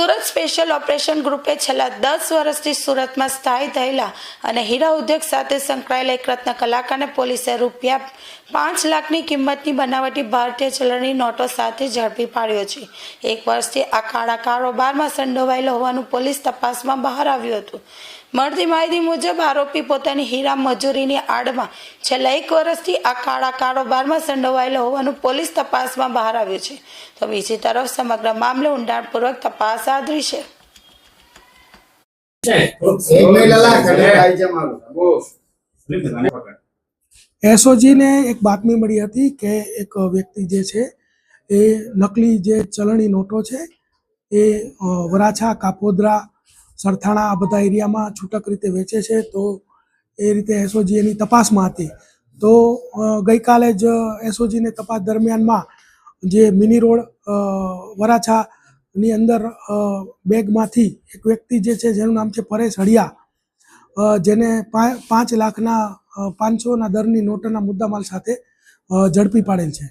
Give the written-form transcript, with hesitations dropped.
Surat special operation ગ્રુપે છેલ્લા 10 વર્ષથી સુરતમાં સ્થાયી થયેલા અને હીરા ઉદ્યોગ સાથે સંકળાયેલા એક રત્ન કલાકારને પોલીસે રૂપિયા 5 લાખની કિંમતની બનાવટી ભારતીય ચલણી નોટો સાથે ઝડપી પાડ્યો છે। એક વર્ષથી આ કાળા કારોબારમાં સંડોવાયેલો હોવાનું પોલીસ તપાસમાં બહાર આવ્યું હતું। મળતી માહિતી મુજબ આરોપી પોતાની હીરા મજૂરીની આડમાં છેલ્લા 1 વર્ષથી આ કાળા કારોબારમાં સંડોવાયેલો હોવાનું પોલીસ તપાસમાં બહાર આવ્યું છે। તો બીજી તરફ સમગ્ર મામલે ઊંડાણપૂર્વક તપાસ હાથ ધરી છે। एसओजी ने एक बातमी मળી હતી કે એક વ્યક્તિ જે છે એ નકલી જે ચલણી નોટો છે એ વરાછા, કાપોદ્રા, સરથાણા આ બધા એરિયામાં છૂટક રીતે વેચે છે। તો એ રીતે એસઓજી એની તપાસમાં હતી। તો ગઈકાલે જ એસઓજીને તપાસ દરમિયાનમાં જે મિની રોડ વરાછાની અંદર બેગમાંથી એક વ્યક્તિ જે છે જેનું નામ છે પરેશ હળિયા, જેને 5 લાખના 500ના દરની નોટના મુદ્દામાલ સાથે ઝડપી પાડેલ છે।